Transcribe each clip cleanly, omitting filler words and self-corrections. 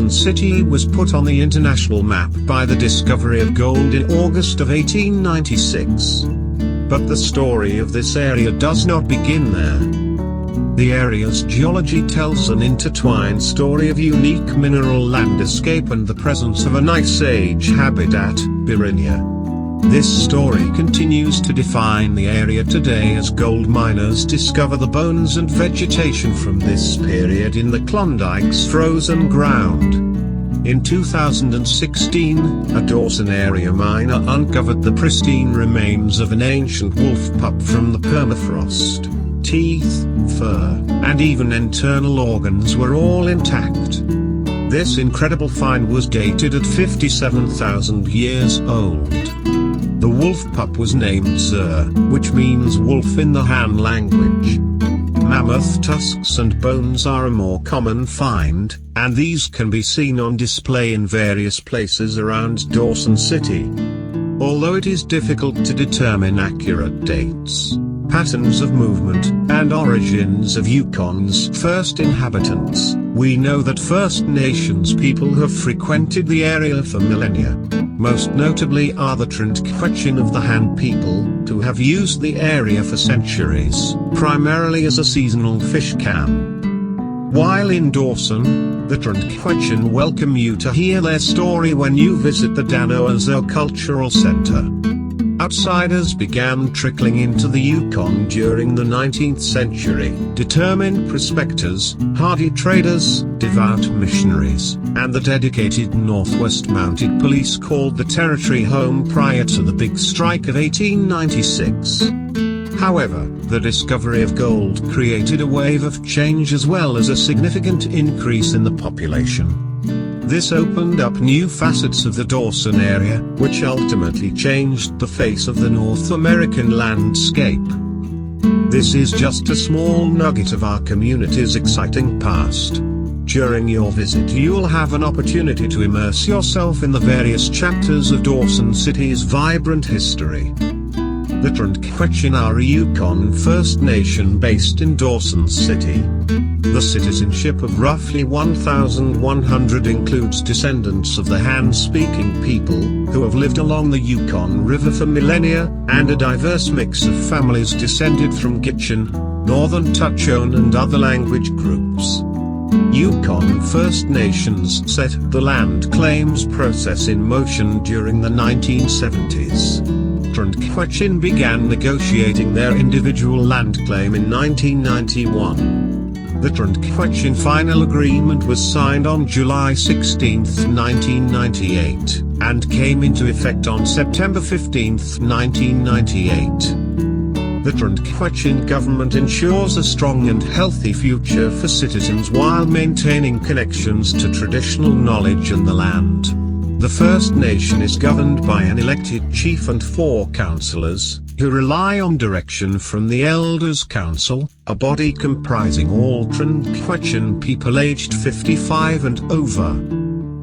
Dawson City was put on the international map by the discovery of gold in August of 1896. But the story of this area does not begin there. The area's geology tells an intertwined story of unique mineral landscape and the presence of an Ice Age habitat, Byrrhenia. This story continues to define the area today as gold miners discover the bones and vegetation from this period in the Klondike's frozen ground. In 2016, a Dawson area miner uncovered the pristine remains of an ancient wolf pup from the permafrost. Teeth, fur, and even internal organs were all intact. This incredible find was dated at 57,000 years old. The wolf pup was named Zur, which means wolf in the Han language. Mammoth tusks and bones are a more common find, and these can be seen on display in various places around Dawson City. Although it is difficult to determine accurate dates, patterns of movement, and origins of Hwëch'in's first inhabitants, we know that First Nations people have frequented the area for millennia. Most notably are the Hwëch'in of the Han people, who have used the area for centuries, primarily as a seasonal fish camp. While in Dawson, the Hwëch'in welcome you to hear their story when you visit the Dano Zoo Cultural Center. Outsiders began trickling into the Yukon during the 19th century, determined prospectors, hardy traders, devout missionaries, and the dedicated Northwest Mounted Police called the territory home prior to the Big Strike of 1896. However, the discovery of gold created a wave of change as well as a significant increase in the population. This opened up new facets of the Dawson area, which ultimately changed the face of the North American landscape. This is just a small nugget of our community's exciting past. During your visit you'll have an opportunity to immerse yourself in the various chapters of Dawson City's vibrant history. The Hwëch'in are a Yukon First Nation based in Dawson City. The citizenship of roughly 1,100 includes descendants of the Han-speaking people, who have lived along the Yukon River for millennia, and a diverse mix of families descended from Hwëch'in, Northern Hwëch'in and other language groups. Yukon First Nations set the land claims process in motion during the 1970s. Hwëch'in began negotiating their individual land claim in 1991. The Hwëch'in final agreement was signed on July 16, 1998, and came into effect on September 15, 1998. The Hwëch'in government ensures a strong and healthy future for citizens while maintaining connections to traditional knowledge and the land. The First Nation is governed by an elected chief and 4 councillors, who rely on direction from the Elders Council, a body comprising all Hwëch'in people aged 55 and over.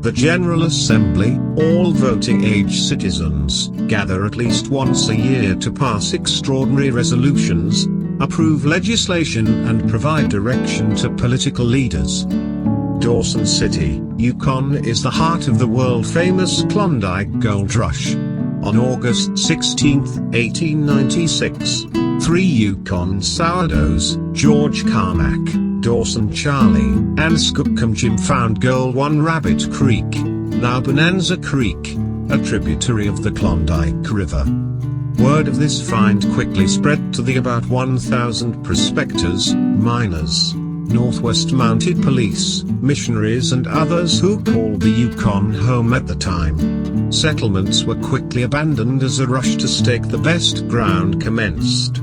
The General Assembly, all voting-age citizens, gather at least once a year to pass extraordinary resolutions, approve legislation and provide direction to political leaders. Dawson City, Yukon is the heart of the world-famous Klondike gold rush. On August 16, 1896, 3 Yukon sourdoughs, George Carmack, Dawson Charlie, and Skookum Jim found gold on Rabbit Creek, now Bonanza Creek, a tributary of the Klondike River. Word of this find quickly spread to the about 1,000 prospectors, miners, Northwest Mounted Police, missionaries and others who called the Yukon home at the time. Settlements were quickly abandoned as a rush to stake the best ground commenced.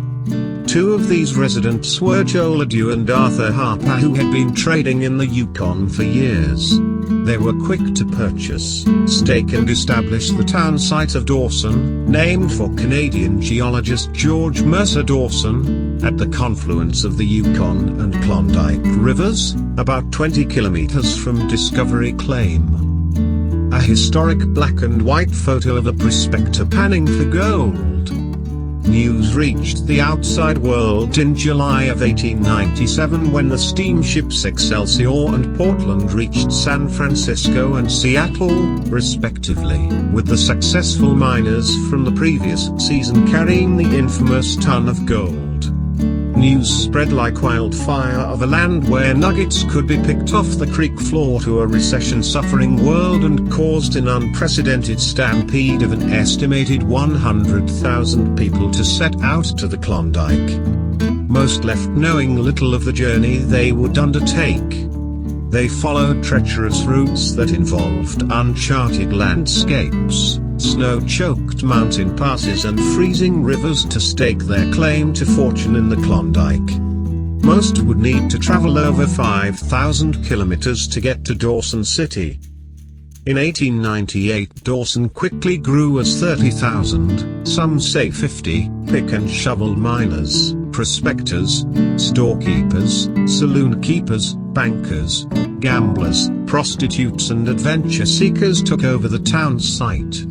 2 of these residents were Joel Adu and Arthur Harper, who had been trading in the Yukon for years. They were quick to purchase, stake and establish the town site of Dawson, named for Canadian geologist George Mercer Dawson, at the confluence of the Yukon and Klondike rivers, about 20 kilometers from Discovery Claim. A historic black and white photo of a prospector panning for gold. News reached the outside world in July of 1897 when the steamships Excelsior and Portland reached San Francisco and Seattle, respectively, with the successful miners from the previous season carrying the infamous ton of gold. News spread like wildfire of a land where nuggets could be picked off the creek floor to a recession-suffering world and caused an unprecedented stampede of an estimated 100,000 people to set out to the Klondike. Most left knowing little of the journey they would undertake. They followed treacherous routes that involved uncharted landscapes, snow-choked mountain passes and freezing rivers to stake their claim to fortune in the Klondike. Most would need to travel over 5,000 kilometers to get to Dawson City. In 1898 Dawson quickly grew as 30,000, some say 50, pick-and-shovel miners, prospectors, storekeepers, saloon keepers, bankers, gamblers, prostitutes and adventure seekers took over the town's site.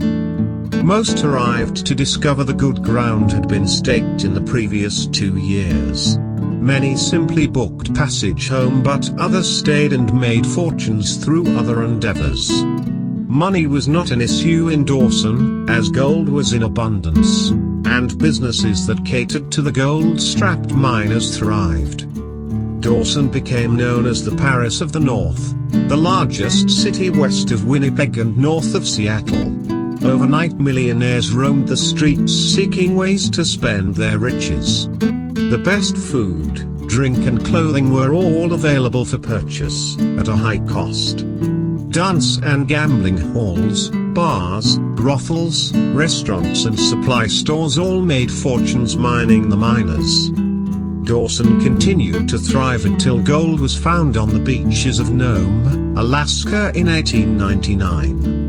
Most arrived to discover the good ground had been staked in the previous 2 years. Many simply booked passage home, but others stayed and made fortunes through other endeavors. Money was not an issue in Dawson, as gold was in abundance, and businesses that catered to the gold-strapped miners thrived. Dawson became known as the Paris of the North, the largest city west of Winnipeg and north of Seattle. Overnight millionaires roamed the streets seeking ways to spend their riches. The best food, drink and clothing were all available for purchase, at a high cost. Dance and gambling halls, bars, brothels, restaurants and supply stores all made fortunes mining the miners. Dawson continued to thrive until gold was found on the beaches of Nome, Alaska in 1899.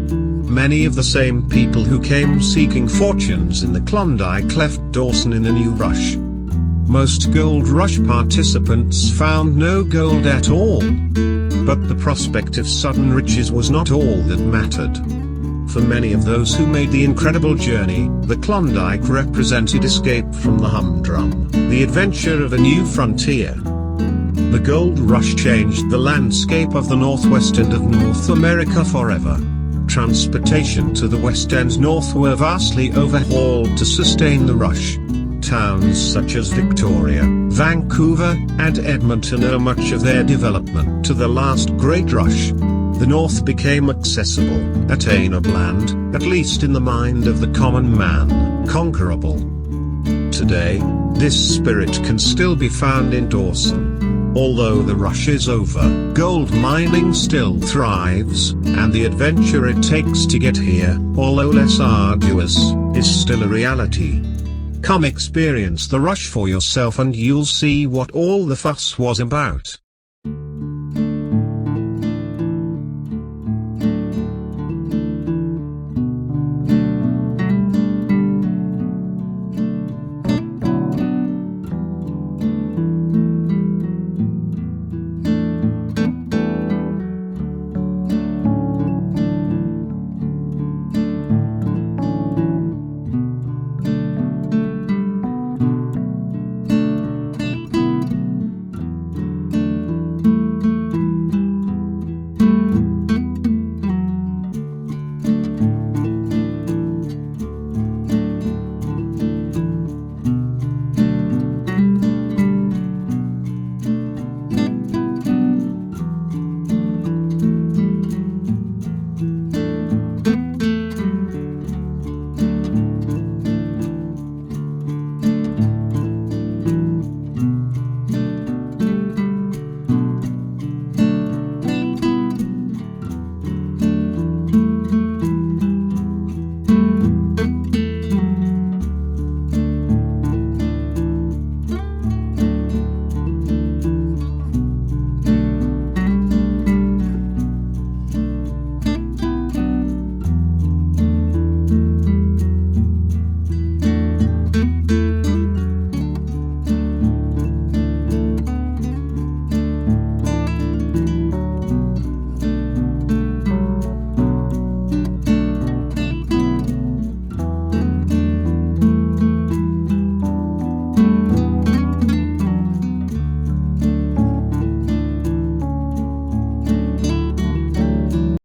Many of the same people who came seeking fortunes in the Klondike left Dawson in a new rush. Most gold rush participants found no gold at all. But the prospect of sudden riches was not all that mattered. For many of those who made the incredible journey, the Klondike represented escape from the humdrum, the adventure of a new frontier. The gold rush changed the landscape of the Northwest and of North America forever. Transportation to the west and north were vastly overhauled to sustain the rush. Towns such as Victoria, Vancouver, and Edmonton owe much of their development to the last great rush. The north became accessible, attainable and, at least in the mind of the common man, conquerable. Today, this spirit can still be found in Dawson. Although the rush is over, gold mining still thrives, and the adventure it takes to get here, although less arduous, is still a reality. Come experience the rush for yourself and you'll see what all the fuss was about.